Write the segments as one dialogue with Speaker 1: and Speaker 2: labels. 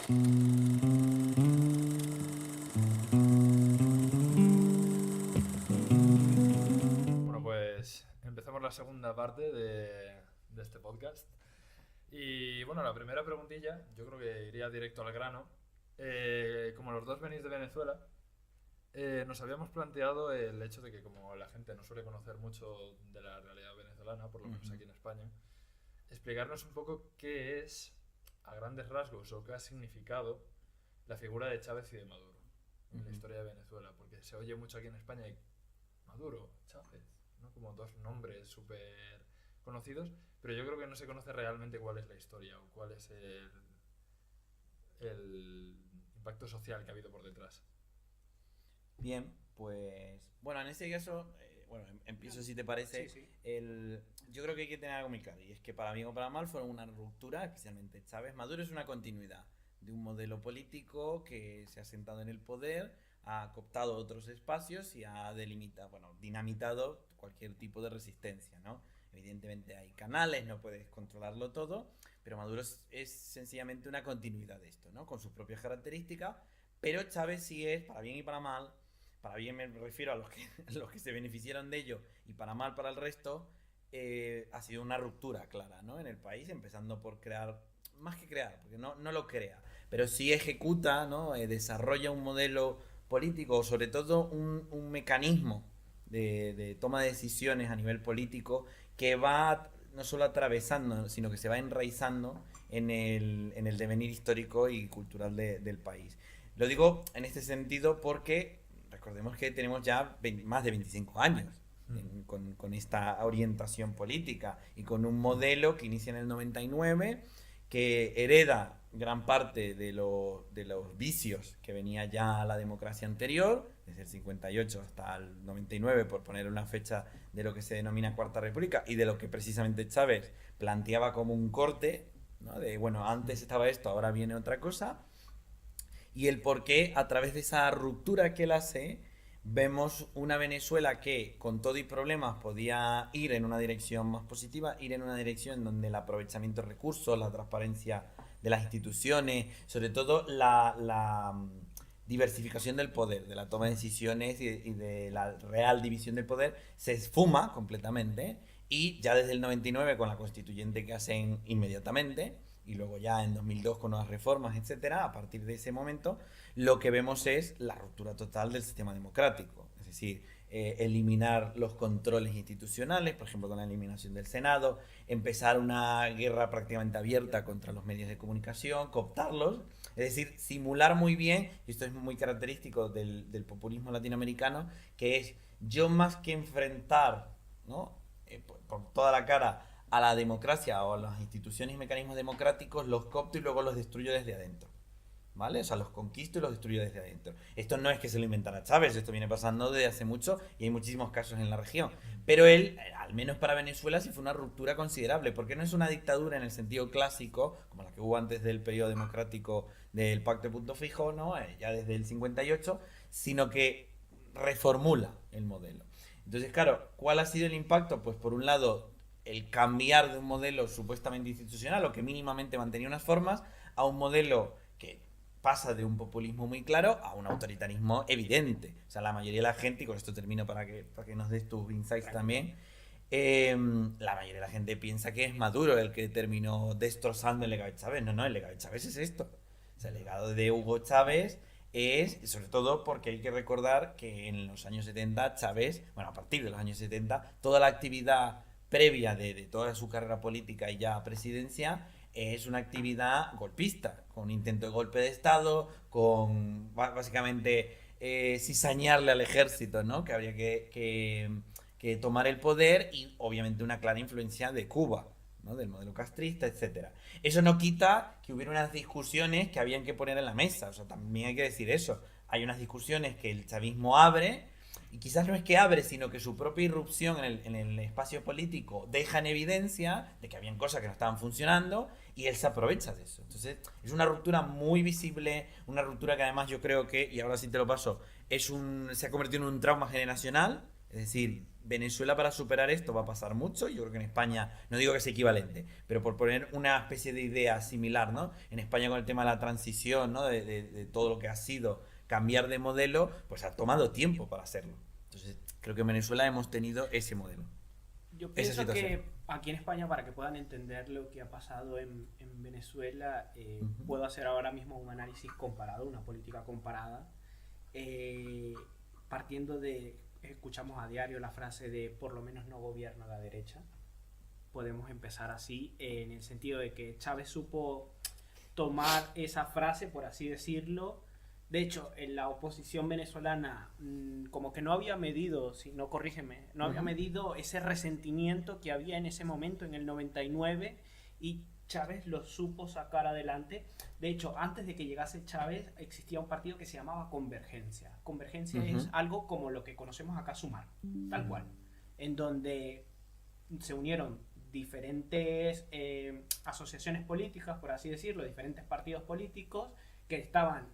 Speaker 1: Bueno, pues empezamos la segunda parte de este podcast. Y bueno, la primera preguntilla, yo creo que iría directo al grano. Como los dos venís de Venezuela, nos habíamos planteado el hecho de que como la gente no suele conocer mucho de la realidad venezolana, por lo menos aquí en España, explicarnos un poco qué es, a grandes rasgos, o qué ha significado la figura de Chávez y de Maduro en la historia de Venezuela, porque se oye mucho aquí en España y Maduro, Chávez, ¿no? Como dos nombres súper conocidos, pero yo creo que no se conoce realmente cuál es la historia o cuál es el impacto social que ha habido por detrás.
Speaker 2: Bien, pues bueno, en ese caso, bueno, empiezo si te parece.
Speaker 3: Sí, sí.
Speaker 2: Yo creo que hay que tener algo muy claro, y es que para bien o para mal fueron una ruptura, especialmente Chávez. Maduro es una continuidad de un modelo político que se ha sentado en el poder, ha cooptado otros espacios y ha delimitado, bueno, dinamitado cualquier tipo de resistencia, ¿no? Evidentemente hay canales, no puedes controlarlo todo, pero Maduro es sencillamente una continuidad de esto, ¿no? Con sus propias características, pero Chávez sí es, para bien y para bien me refiero a los que, los que se beneficiaron de ello y para mal para el resto, ha sido una ruptura clara, ¿no? En el país, empezando por crear, más que crear, porque no lo crea, pero sí ejecuta, ¿no? Desarrolla un modelo político, o sobre todo un mecanismo de toma de decisiones a nivel político que va no solo atravesando, sino que se va enraizando en el devenir histórico y cultural del país. Lo digo en este sentido porque recordemos que tenemos ya más de 25 años con esta orientación política y con un modelo que inicia en el 99, que hereda gran parte de los vicios que venía ya la democracia anterior, desde el 58 hasta el 99, por poner una fecha de lo que se denomina Cuarta República y de lo que precisamente Chávez planteaba como un corte, ¿no? De, bueno, antes estaba esto, ahora viene otra cosa, y el por qué a través de esa ruptura que él hace vemos una Venezuela que con todo y problemas podía ir en una dirección más positiva, ir en una dirección donde el aprovechamiento de recursos, la transparencia de las instituciones, sobre todo la diversificación del poder, de la toma de decisiones y de la real división del poder, se esfuma completamente, y ya desde el 99 con la constituyente que hacen inmediatamente, y luego ya en 2002 con nuevas reformas, etcétera, a partir de ese momento lo que vemos es la ruptura total del sistema democrático, es decir, eliminar los controles institucionales, por ejemplo con la eliminación del Senado, empezar una guerra prácticamente abierta contra los medios de comunicación, cooptarlos, es decir, simular muy bien, y esto es muy característico del populismo latinoamericano, que es yo más que enfrentar, ¿no? Por toda la cara a la democracia o a las instituciones y mecanismos democráticos, los coopto y luego los destruyo desde adentro. ¿Vale? O sea, los conquisto y los destruyo desde adentro. Esto no es que se lo inventara Chávez, esto viene pasando desde hace mucho y hay muchísimos casos en la región. Pero él, al menos para Venezuela, sí fue una ruptura considerable, porque no es una dictadura en el sentido clásico, como la que hubo antes del periodo democrático del Pacto de Punto Fijo, ¿no? Ya desde el 58, sino que reformula el modelo. Entonces, claro, ¿cuál ha sido el impacto? Pues por un lado, el cambiar de un modelo supuestamente institucional o que mínimamente mantenía unas formas a un modelo que pasa de un populismo muy claro a un autoritarismo evidente. O sea, la mayoría de la gente, y con esto termino para que nos des tus insights también, la mayoría de la gente piensa que es Maduro el que terminó destrozando el legado de Chávez. No, el legado de Chávez es esto. O sea, el legado de Hugo Chávez es, sobre todo porque hay que recordar que en los años 70 Chávez, bueno, a partir de los años 70, toda la actividad previa de toda su carrera política y ya presidencia es una actividad golpista, con intento de golpe de Estado, con básicamente cizañarle al ejército, ¿no? Que habría que tomar el poder, y obviamente una clara influencia de Cuba, ¿no? Del modelo castrista, etcétera. Eso no quita que hubiera unas discusiones que habían que poner en la mesa, o sea, también hay que decir eso. Hay unas discusiones que el chavismo abre, y quizás no es que abre, sino que su propia irrupción en el espacio político deja en evidencia de que habían cosas que no estaban funcionando, y él se aprovecha de eso. Entonces, es una ruptura muy visible, una ruptura que además yo creo que, y ahora sí te lo paso, se ha convertido en un trauma generacional. Es Es decir, Venezuela para superar esto va a pasar mucho. Yo creo que en España, no digo que sea equivalente, pero por poner una especie de idea similar, ¿no? En España con el tema de la transición, ¿no? De todo lo que ha sido cambiar de modelo, pues ha tomado tiempo para hacerlo. Entonces, creo que en Venezuela hemos tenido ese modelo.
Speaker 3: Yo
Speaker 2: Esa
Speaker 3: pienso
Speaker 2: situación.
Speaker 3: que aquí en España, para que puedan entender lo que ha pasado en Venezuela, puedo hacer ahora mismo un análisis comparado, una política comparada, partiendo de, escuchamos a diario la frase de por lo menos no gobierna la derecha. Podemos empezar así, en el sentido de que Chávez supo tomar esa frase, por así decirlo. De hecho, en la oposición venezolana, como que no había medido, si no corrígeme, no había medido ese resentimiento que había en ese momento, en el 99, y Chávez lo supo sacar adelante. De hecho, antes de que llegase Chávez, existía un partido que se llamaba Convergencia. Convergencia es algo como lo que conocemos acá, Sumar, tal cual, en donde se unieron diferentes asociaciones políticas, por así decirlo, diferentes partidos políticos que estaban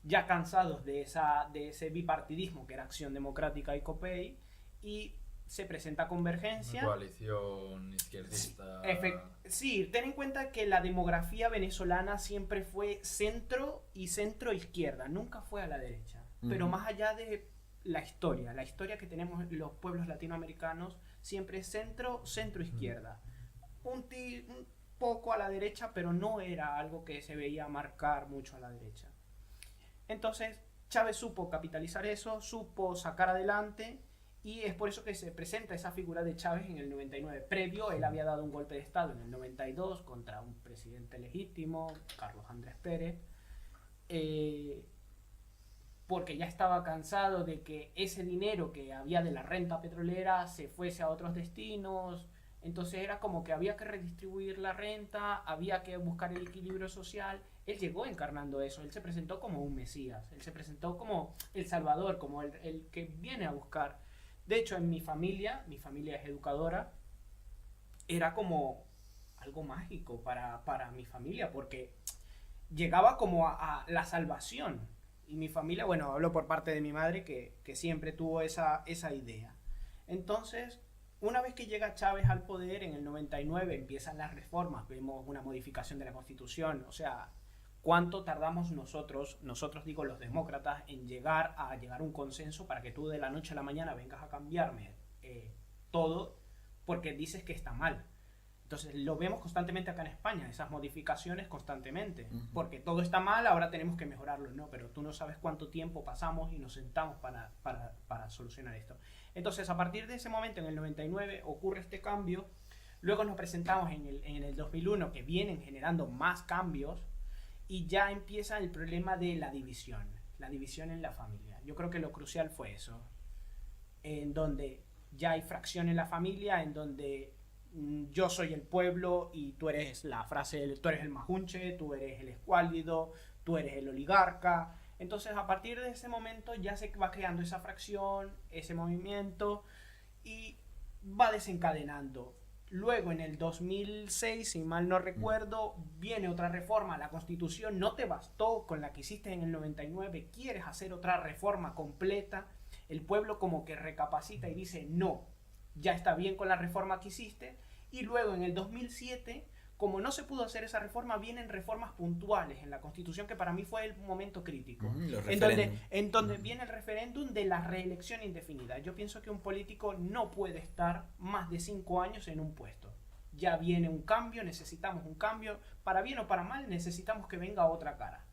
Speaker 3: ya cansados de ese bipartidismo que era Acción Democrática y COPEI, y se presenta Convergencia.
Speaker 1: Una coalición izquierdista.
Speaker 3: Sí, ten en cuenta que la demografía venezolana siempre fue centro y centro-izquierda, nunca fue a la derecha. Pero más allá de la historia que tenemos los pueblos latinoamericanos, siempre es centro-izquierda. Un poco a la derecha, pero no era algo que se veía marcar mucho a la derecha. Entonces, Chávez supo capitalizar eso, supo sacar adelante, y es por eso que se presenta esa figura de Chávez en el 99. Previo, él había dado un golpe de Estado en el 92 contra un presidente legítimo, Carlos Andrés Pérez, porque ya estaba cansado de que ese dinero que había de la renta petrolera se fuese a otros destinos. Entonces era como que había que redistribuir la renta, había que buscar el equilibrio social. Él llegó encarnando eso, él se presentó como un mesías, él se presentó como el salvador, como el que viene a buscar. De hecho, en mi familia es educadora, era como algo mágico para mi familia, porque llegaba como a la salvación. Y mi familia, bueno, hablo por parte de mi madre, que siempre tuvo esa idea. Entonces, una vez que llega Chávez al poder, en el 99 empiezan las reformas, vemos una modificación de la Constitución. O sea, ¿cuánto tardamos nosotros digo los demócratas, en llegar a un consenso para que tú de la noche a la mañana vengas a cambiarme todo porque dices que está mal? Entonces lo vemos constantemente acá en España, esas modificaciones constantemente, porque todo está mal, ahora tenemos que mejorarlo. No, pero tú no sabes cuánto tiempo pasamos y nos sentamos para solucionar esto. Entonces, a partir de ese momento, en el 99, ocurre este cambio. Luego nos presentamos en el 2001, que vienen generando más cambios, y ya empieza el problema de la división en la familia. Yo creo que lo crucial fue eso, en donde ya hay fracción en la familia, en donde yo soy el pueblo y tú eres tú eres el majunche, tú eres el escuálido, tú eres el oligarca. Entonces, a partir de ese momento ya se va creando esa fracción, ese movimiento, y va desencadenando. Luego, en el 2006, si mal no recuerdo, viene otra reforma. La Constitución no te bastó con la que hiciste en el 99, quieres hacer otra reforma completa. El pueblo como que recapacita y dice, no, ya está bien con la reforma que hiciste. Y luego, en el 2007, como no se pudo hacer esa reforma, vienen reformas puntuales en la Constitución, que para mí fue el momento crítico. En donde viene el referéndum de la reelección indefinida. Yo pienso que un político no puede estar más de 5 años en un puesto. Ya viene un cambio, necesitamos un cambio. Para bien o para mal, necesitamos que venga otra cara.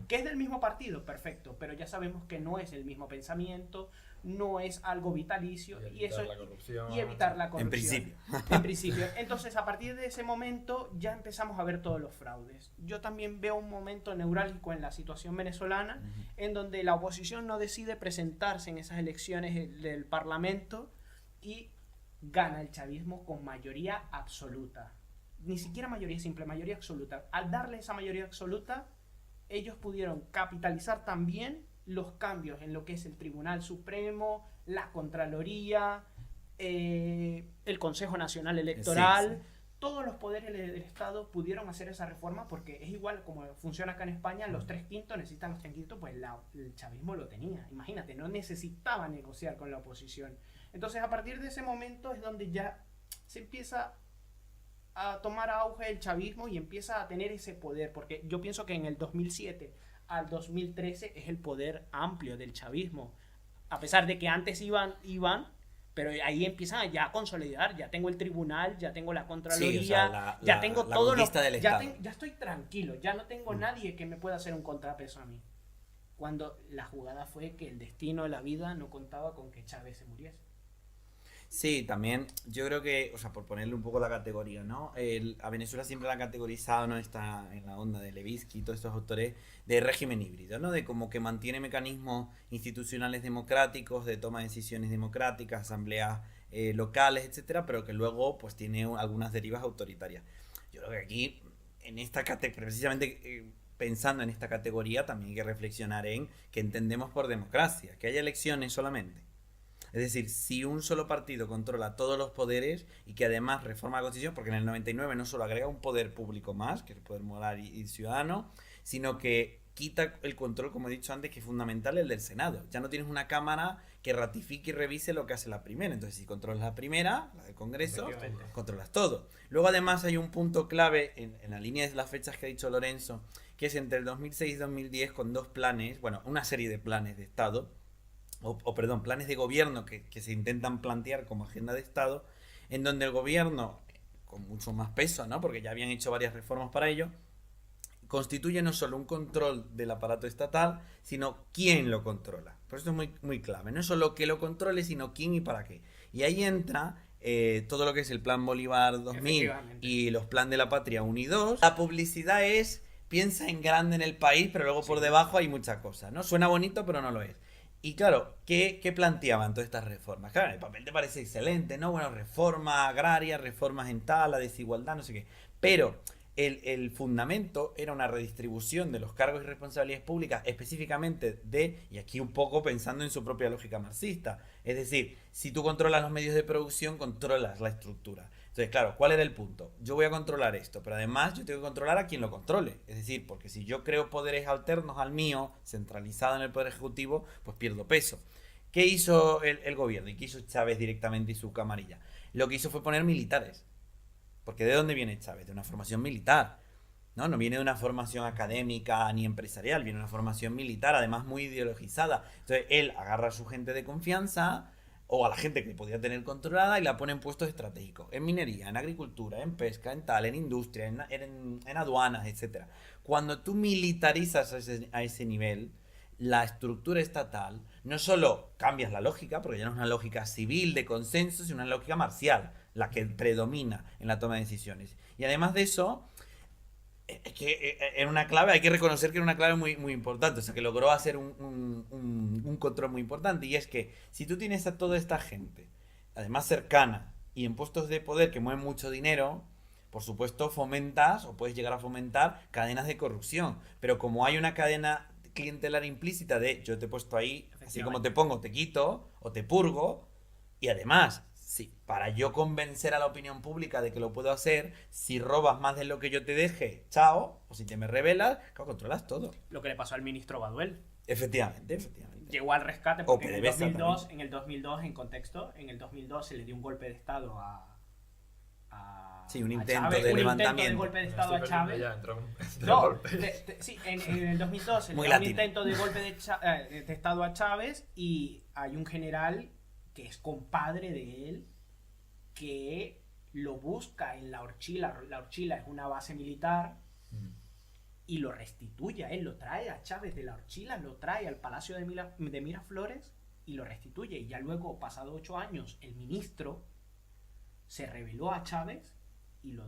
Speaker 3: Que es del mismo partido, perfecto, pero ya sabemos que no es el mismo pensamiento, no es algo vitalicio, y evitar la corrupción. En principio. Entonces, a partir de ese momento ya empezamos a ver todos los fraudes. Yo también veo un momento neurálgico en la situación venezolana, en donde la oposición no decide presentarse en esas elecciones del Parlamento y gana el chavismo con mayoría absoluta. Ni siquiera mayoría simple, mayoría absoluta. Al darle esa mayoría absoluta, ellos pudieron capitalizar también los cambios en lo que es el Tribunal Supremo, la Contraloría, el Consejo Nacional Electoral, todos los poderes del Estado pudieron hacer esa reforma porque es igual como funciona acá en España, los 3/5 necesitan los 3/5, pues el chavismo lo tenía. Imagínate, no necesitaba negociar con la oposición. Entonces a partir de ese momento es donde ya se empieza a tomar auge el chavismo y empieza a tener ese poder, porque yo pienso que en el 2007 al 2013 es el poder amplio del chavismo, a pesar de que antes iban, pero ahí empiezan ya a consolidar, ya tengo el tribunal, ya tengo la Contraloría,
Speaker 2: Sí, o sea,
Speaker 3: ya tengo
Speaker 2: la
Speaker 3: todo lo
Speaker 2: conquista del Estado.
Speaker 3: ya estoy tranquilo, ya no tengo nadie que me pueda hacer un contrapeso a mí. Cuando la jugada fue que el destino de la vida no contaba con que Chávez se muriese.
Speaker 2: Sí, también yo creo que, o sea, por ponerle un poco la categoría, ¿no? A Venezuela siempre la han categorizado, ¿no? Está en la onda de Levinsky y todos estos autores de régimen híbrido, ¿no? De como que mantiene mecanismos institucionales democráticos, de toma de decisiones democráticas, asambleas locales, etcétera, pero que luego pues tiene algunas derivas autoritarias. Yo creo que aquí, en esta categoría, precisamente pensando en esta categoría, también hay que reflexionar en qué entendemos por democracia, que haya elecciones solamente. Es decir, si un solo partido controla todos los poderes y que además reforma la Constitución, porque en el 99 no solo agrega un poder público más, que es el poder moral y ciudadano, sino que quita el control, como he dicho antes, que es fundamental, el del Senado. Ya no tienes una Cámara que ratifique y revise lo que hace la primera. Entonces, si controlas la primera, la del Congreso, controlas todo. Luego, además, hay un punto clave en la línea de las fechas que ha dicho Lorenzo, que es entre el 2006 y 2010 con dos planes, bueno, una serie de planes de Estado, perdón, planes de gobierno que se intentan plantear como agenda de Estado, en donde el gobierno, con mucho más peso, ¿no? Porque ya habían hecho varias reformas para ello, constituye no solo un control del aparato estatal, sino quién lo controla. Por eso es muy, muy clave. No solo que lo controle, sino quién y para qué. Y ahí entra todo lo que es el Plan Bolívar 2000 y los Plan de la Patria 1 y 2. La publicidad es, piensa en grande en el país, pero luego por debajo hay mucha cosa, ¿no? Suena bonito, pero no lo es. Y claro, ¿qué planteaban todas estas reformas? Claro, el papel te parece excelente, ¿no? Bueno, reforma agraria, reformas en tal, la desigualdad, no sé qué. Pero el fundamento era una redistribución de los cargos y responsabilidades públicas, específicamente y aquí un poco pensando en su propia lógica marxista. Es decir, si tú controlas los medios de producción, controlas la estructura. Entonces, claro, ¿cuál era el punto? Yo voy a controlar esto, pero además yo tengo que controlar a quien lo controle. Es decir, porque si yo creo poderes alternos al mío, centralizado en el Poder Ejecutivo, pues pierdo peso. ¿Qué hizo el gobierno? ¿Y qué hizo Chávez directamente y su camarilla? Lo que hizo fue poner militares. Porque ¿de dónde viene Chávez? De una formación militar. No viene de una formación académica ni empresarial, viene de una formación militar, además muy ideologizada. Entonces él agarra a su gente de confianza o a la gente que podía tener controlada y la pone en puestos estratégicos, en minería, en agricultura, en pesca, en tal, en industria, en aduanas, etc. Cuando tú militarizas a ese nivel, la estructura estatal, no solo cambias la lógica, porque ya no es una lógica civil de consenso, sino una lógica marcial, la que predomina en la toma de decisiones. Y además de eso, es que era una clave, hay que reconocer que era una clave muy, muy importante, o sea, que logró hacer un control muy importante, y es que si tú tienes a toda esta gente, además cercana, y en puestos de poder que mueven mucho dinero, por supuesto fomentas, o puedes llegar a fomentar, cadenas de corrupción, pero como hay una cadena clientelar implícita de yo te he puesto ahí, así como te pongo, te quito, o te purgo, y además, sí, para yo convencer a la opinión pública de que lo puedo hacer, si robas más de lo que yo te deje, chao, o si te me rebelas, claro, controlas todo.
Speaker 3: Lo que le pasó al ministro Baduel.
Speaker 2: Efectivamente.
Speaker 3: Llegó al rescate porque en el 2002, en contexto, en el 2002 se le dio un golpe de estado
Speaker 2: sí, un intento
Speaker 3: Chávez,
Speaker 2: de
Speaker 3: un
Speaker 2: levantamiento.
Speaker 3: Intento de golpe de estado a Chávez. Sí, en el 2002 se le dio un intento de golpe de estado a Chávez y hay un general que es compadre de él, que lo busca en La Orchila. La Orchila es una base militar y lo restituye a él, lo trae a Chávez de La Orchila, lo trae al Palacio de Miraflores y lo restituye. Y ya luego, pasado 8 años, el ministro se rebeló a Chávez y lo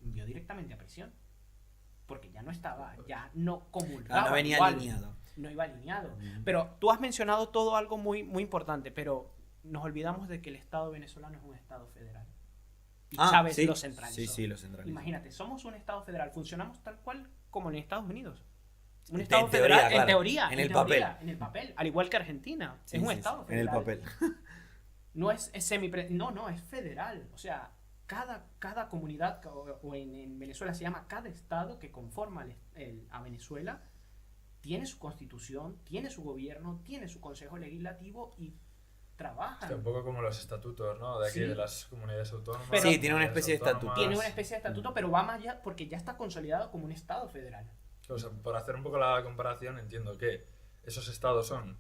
Speaker 3: envió directamente a prisión. Porque ya no estaba, ya no comulgaba.
Speaker 2: No venía
Speaker 3: igual,
Speaker 2: alineado.
Speaker 3: No iba alineado. Pero tú has mencionado todo algo muy, muy importante, pero nos olvidamos de que el Estado venezolano es un Estado federal. Y Chávez lo centralizó.
Speaker 2: Sí, lo centralizó.
Speaker 3: Imagínate, somos un Estado federal, funcionamos tal cual como en Estados Unidos. Un
Speaker 2: En
Speaker 3: Estado
Speaker 2: teoría,
Speaker 3: federal,
Speaker 2: claro.
Speaker 3: en teoría.
Speaker 2: En el papel.
Speaker 3: En el papel. Al igual que Argentina. Es un Estado
Speaker 2: en el
Speaker 3: federal.
Speaker 2: papel.
Speaker 3: No es no, es federal. O sea, cada comunidad, o en Venezuela se llama cada estado que conforma a Venezuela, tiene su constitución, tiene su gobierno, tiene su consejo legislativo y trabajan.
Speaker 1: Sí, un poco como los estatutos, ¿no? De aquí,
Speaker 3: Sí.
Speaker 1: de las comunidades autónomas.
Speaker 3: Pero-
Speaker 2: Sí, tiene una especie de estatuto.
Speaker 3: Tiene una especie de estatuto, pero va más allá porque ya está consolidado como un estado federal.
Speaker 1: O sea, por hacer un poco la comparación, entiendo que esos estados son,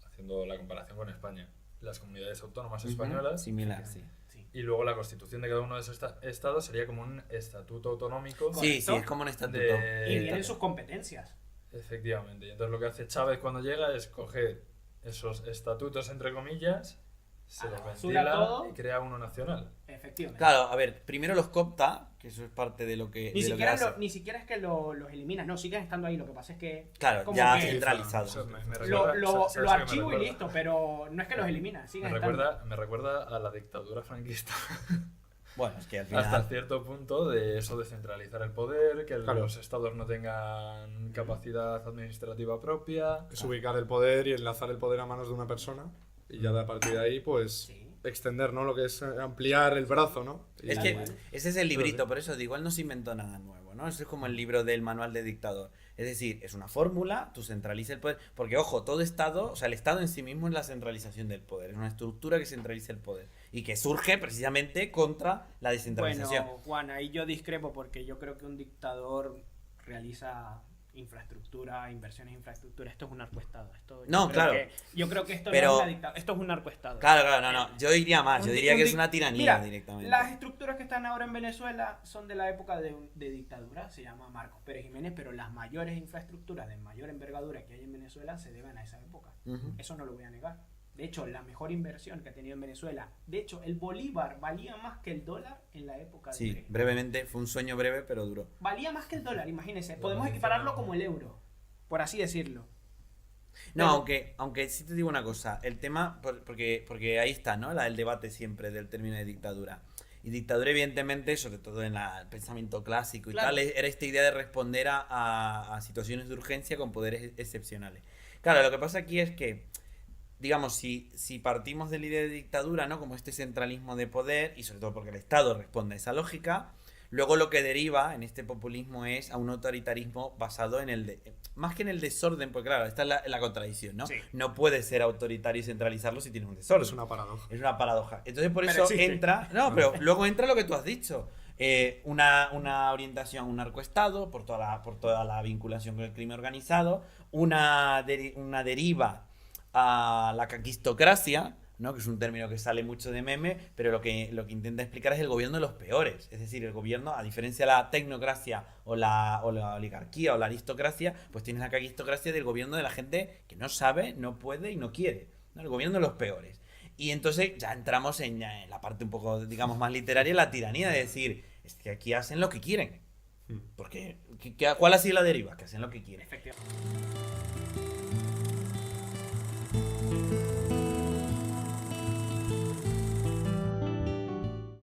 Speaker 1: haciendo la comparación con España, las comunidades autónomas españolas,
Speaker 2: Similar, sí.
Speaker 3: Sí.
Speaker 1: y luego la constitución de cada uno de esos estados sería como un estatuto autonómico.
Speaker 2: Sí, sí,
Speaker 3: Correcto.
Speaker 2: es como un estatuto.
Speaker 3: Y vienen
Speaker 1: De...
Speaker 3: sus competencias.
Speaker 1: Efectivamente. Y entonces lo que hace Chávez cuando llega es coger esos estatutos, entre comillas, se
Speaker 3: A la
Speaker 1: los
Speaker 3: basura
Speaker 1: ventila
Speaker 3: todo.
Speaker 1: y crea uno nacional.
Speaker 3: Efectivamente.
Speaker 2: Claro, a ver, primero los coopta, que eso es parte de lo que,
Speaker 3: Ni
Speaker 2: de lo que
Speaker 3: siquiera,
Speaker 2: hace.
Speaker 3: ni siquiera es que los eliminan, no, siguen estando ahí. Lo que pasa es que.
Speaker 2: Claro,
Speaker 3: como
Speaker 2: ya
Speaker 3: que
Speaker 2: centralizado.
Speaker 1: Eso me
Speaker 3: Lo,
Speaker 1: recuerda-
Speaker 3: lo,
Speaker 1: ¿sabes
Speaker 3: lo
Speaker 1: a qué me
Speaker 3: archivo y
Speaker 1: recuerda?
Speaker 3: listo, pero no es que los elimina, siguen estando.
Speaker 1: Me recuerda a la dictadura franquista.
Speaker 2: Bueno, es que al
Speaker 1: Hasta
Speaker 2: final...
Speaker 1: cierto punto de eso de centralizar el poder, que
Speaker 4: Claro.
Speaker 1: los estados no tengan capacidad administrativa propia.
Speaker 4: Es ubicar el poder y enlazar el poder a manos de una persona. Y ya a partir de ahí, pues,
Speaker 3: Sí.
Speaker 4: extender, ¿no? Lo que es ampliar el brazo, ¿no?
Speaker 2: Es
Speaker 4: Y-
Speaker 2: que
Speaker 3: Igual.
Speaker 2: ese es el librito, por eso digo, igual no se inventó nada nuevo, ¿no? Eso es como el libro del manual de dictador. Es decir, es una fórmula, tú centralizas el poder. Porque, ojo, todo Estado, o sea, el Estado en sí mismo es la centralización del poder. Es una estructura que centraliza el poder. Y que surge precisamente contra la descentralización.
Speaker 3: Bueno, Juan, ahí yo discrepo porque yo creo que un dictador realiza infraestructura, inversiones en infraestructura. Esto es un narcoestado.
Speaker 2: No, claro.
Speaker 3: Yo creo que esto
Speaker 2: Pero-
Speaker 3: no es una dictadura, esto es un narcoestado.
Speaker 2: Claro, claro, no, no. Yo diría más, yo
Speaker 3: Un-
Speaker 2: diría
Speaker 3: un
Speaker 2: que es
Speaker 3: dic-
Speaker 2: una tiranía
Speaker 3: Mira,
Speaker 2: directamente.
Speaker 3: Las estructuras que están ahora en Venezuela son de la época de dictadura, se llama Marcos Pérez Jiménez, pero las mayores infraestructuras de mayor envergadura que hay en Venezuela se deben a esa época.
Speaker 2: Ujú.
Speaker 3: Eso no lo voy a negar. De hecho, la mejor inversión que ha tenido en Venezuela, de hecho, el bolívar valía más que el dólar en la época de
Speaker 2: Sí,
Speaker 3: Pérez.
Speaker 2: brevemente, fue un sueño breve, pero duró.
Speaker 3: Valía más que el dólar, imagínense.
Speaker 1: Lo
Speaker 3: Podemos
Speaker 1: mencionamos.
Speaker 3: equipararlo como el euro, por así decirlo.
Speaker 2: No,
Speaker 3: Pero-
Speaker 2: aunque sí te digo una cosa, el tema, porque ahí está, ¿no? El debate siempre del término de dictadura. Y dictadura, evidentemente, sobre todo en el pensamiento clásico y
Speaker 3: Claro.
Speaker 2: tal, era esta idea de responder a situaciones de urgencia con poderes excepcionales. Claro, lo que pasa aquí es que, digamos, si partimos de la idea de dictadura, ¿no? Como este centralismo de poder, y sobre todo porque el Estado responde a esa lógica, luego lo que deriva en este populismo es a un autoritarismo basado en más que en el desorden, porque claro, esta es la contradicción, ¿no?
Speaker 3: Sí.
Speaker 2: No puedes ser autoritario y centralizarlo si tienes un desorden.
Speaker 4: Es una paradoja.
Speaker 2: Es una paradoja. Entonces por
Speaker 3: Pero
Speaker 2: eso
Speaker 3: existe.
Speaker 2: entra... No, pero luego entra lo que tú has dicho. Una orientación a un narcoestado por toda la vinculación con el crimen organizado, una deriva a la caquistocracia, ¿no? Que es un término que sale mucho de meme, pero lo que intenta explicar es el gobierno de los peores. Es decir, el gobierno, a diferencia de la tecnocracia o la oligarquía o la aristocracia, pues tienes la caquistocracia del gobierno de la gente que no sabe, no puede y no quiere, ¿no? El gobierno de los peores. Y entonces ya entramos en la parte un poco, digamos, más literaria, la tiranía, de decir, es que aquí hacen lo que quieren. Porque, ¿cuál ha sido la deriva? Que hacen lo que quieren.
Speaker 3: Efectivamente.